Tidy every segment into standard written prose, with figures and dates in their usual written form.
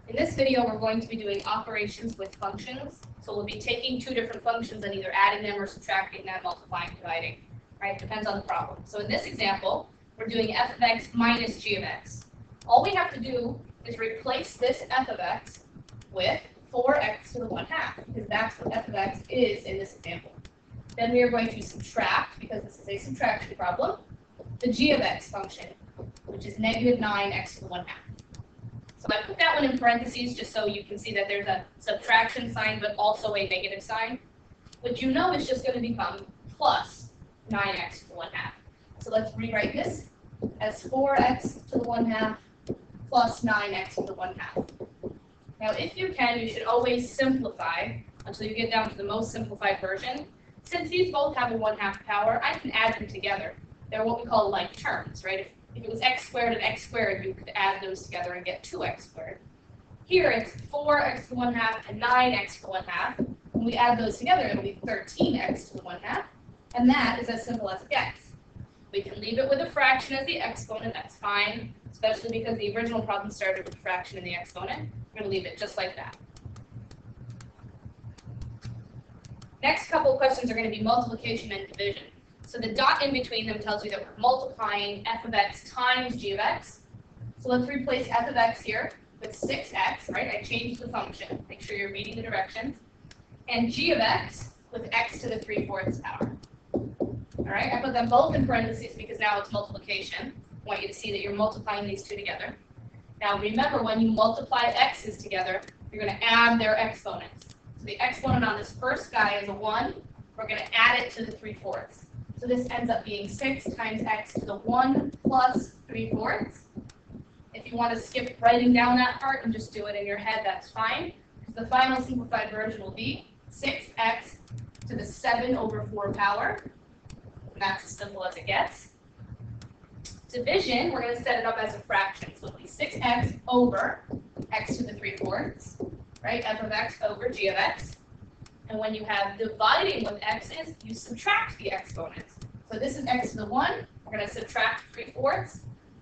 In this video, we're going to be doing operations with functions. So we'll be taking two different functions and either adding them or subtracting them, multiplying, dividing, right? Depends on the problem. So in this example, we're doing f of x minus g of x. All we have to do is replace this f of x with 4x to the 1/2, because that's what f of x is in this example. Then we are going to subtract, because this is a subtraction problem, the g of x function, which is negative 9x to the 1/2. So I put that one in parentheses just so you can see that there's a subtraction sign, but also a negative sign, which you know is just going to become plus 9x to the 1/2. So let's rewrite this as 4x to the 1/2 plus 9x to the 1/2. Now, if you can, you should always simplify until you get down to the most simplified version. Since these both have a 1/2 power, I can add them together. They're what we call like terms, right? If it was x squared and x squared, you could add those together and get 2x squared. Here, it's 4x to the 1/2 and 9x to the 1/2. When we add those together, it'll be 13x to the 1/2. And that is as simple as it gets. We can leave it with a fraction as the exponent, that's fine, especially because the original problem started with a fraction in the exponent. We're going to leave it just like that. Next couple of questions are going to be multiplication and division. So the dot in between them tells you that we're multiplying f of x times g of x. So let's replace f of x here with 6x, right? I changed the function. Make sure you're reading the directions. And g of x with x to the 3/4 power. All right, I put them both in parentheses because now it's multiplication. I want you to see that you're multiplying these two together. Now remember, when you multiply x's together, you're going to add their exponents. So the exponent on this first guy is a 1. We're going to add it to the 3/4. So this ends up being 6 times x to the 1 plus 3/4. If you want to skip writing down that part and just do it in your head, that's fine. The final simplified version will be 6x to the 7/4 power. And that's as simple as it gets. Division, we're going to set it up as a fraction. So it'll be 6x over x to the 3/4, right? F of x over g of x. And when you have dividing with x's, you subtract the exponents. So this is x to the 1. We're going to subtract 3/4.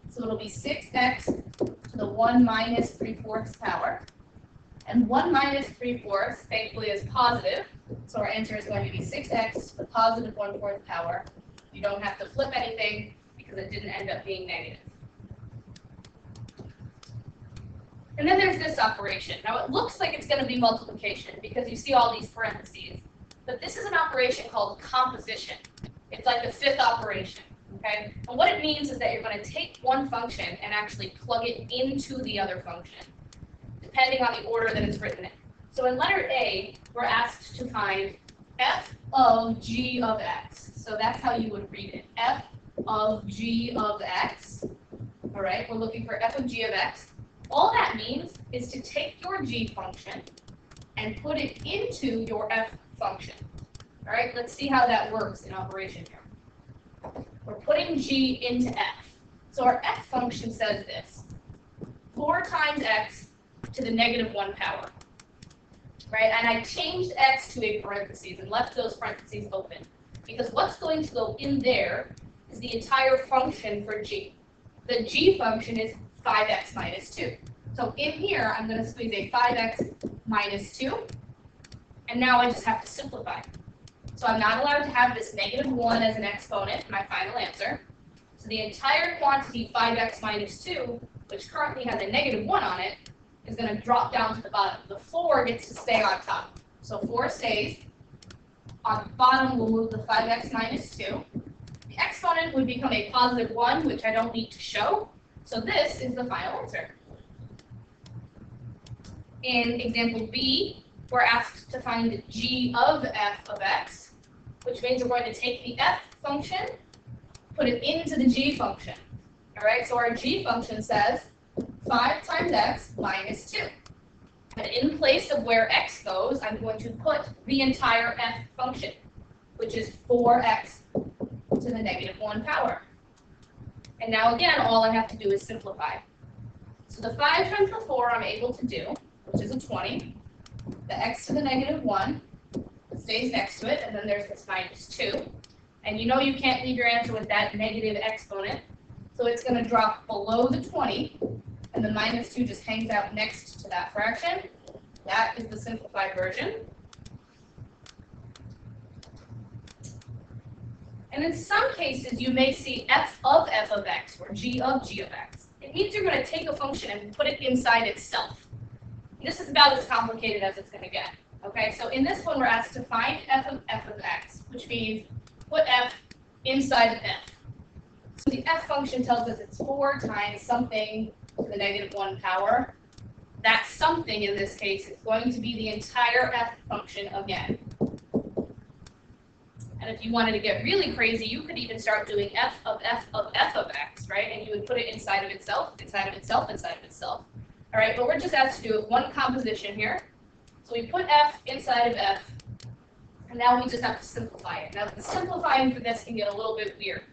So it'll be 6x to the 1 minus 3/4 power. And 1 minus 3/4, thankfully, is positive. So our answer is going to be 6x to the positive 1/4 power. You don't have to flip anything because it didn't end up being negative. And then there's this operation. Now it looks like it's going to be multiplication because you see all these parentheses. But this is an operation called composition. It's like the fifth operation. Okay? And what it means is that you're going to take one function and actually plug it into the other function, depending on the order that it's written in. So in letter A, we're asked to find f of g of x. So that's how you would read it. F of g of x. All right, we're looking for f of g of x. All that means is to take your g function and put it into your f function. All right, let's see how that works in operation here. We're putting g into f. So our f function says this: 4 times x to the negative 1 power. Right, and I changed x to a parentheses and left those parentheses open because what's going to go in there is the entire function for g. The g function is 5x minus 2. So in here, I'm going to squeeze a 5x minus 2, and now I just have to simplify. So I'm not allowed to have this negative 1 as an exponent in my final answer. So the entire quantity 5x minus 2, which currently has a negative 1 on it, is going to drop down to the bottom. The 4 gets to stay on top. So 4 stays. On the bottom, we'll move the 5x minus 2. The exponent would become a positive 1, which I don't need to show. So this is the final answer. In example B, we're asked to find g of f of x, which means we're going to take the f function, put it into the g function. All right, so our g function says 5 times x minus 2. And in place of where x goes, I'm going to put the entire f function, which is 4x to the negative 1 power. And now again, all I have to do is simplify. So the 5 times the 4 I'm able to do, which is a 20. The x to the negative 1 stays next to it, and then there's this minus 2. And you know you can't leave your answer with that negative exponent. So it's going to drop below the 20, and the minus 2 just hangs out next to that fraction. That is the simplified version. And in some cases, you may see f of x or g of x. It means you're going to take a function and put it inside itself. This is about as complicated as it's going to get. Okay, so in this one, we're asked to find f of x, which means put f inside of f. So the f function tells us it's 4 times something to the -1 power. That something in this case is going to be the entire f function again. And if you wanted to get really crazy, you could even start doing f of x, right? And you would put it inside of itself, inside of itself, inside of itself. All right, but we're just asked to do one composition here. So we put f inside of f, and now we just have to simplify it. Now, the simplifying for this can get a little bit weird.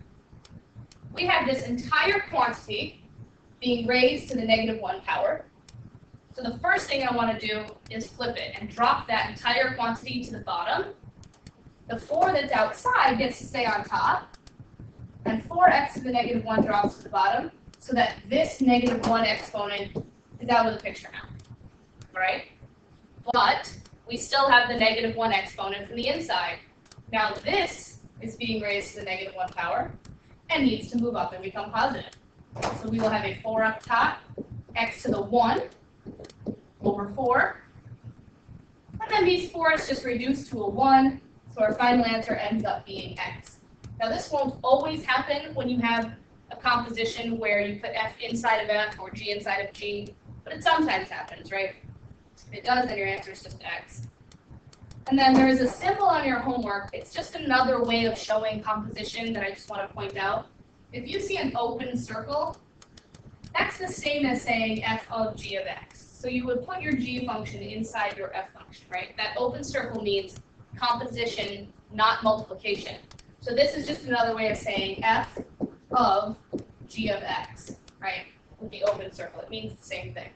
We have this entire quantity being raised to the -1 power. So the first thing I want to do is flip it and drop that entire quantity to the bottom. The 4 that's outside gets to stay on top, and 4x to the -1 drops to the bottom, so that this -1 exponent is out of the picture now, right? But we still have the -1 exponent from the inside. Now this is being raised to the -1 power and needs to move up and become positive. So we will have a 4 up top, x to the 1 over 4, and then these 4's just reduced to a 1. So our final answer ends up being x. Now this won't always happen when you have a composition where you put f inside of f or g inside of g, but it sometimes happens, right? If it does, then your answer is just x. And then there is a symbol on your homework. It's just another way of showing composition that I just want to point out. If you see an open circle, that's the same as saying f of g of x. So you would put your g function inside your f function, right? That open circle means composition, not multiplication. So this is just another way of saying f of g of x, right? With the open circle, it means the same thing.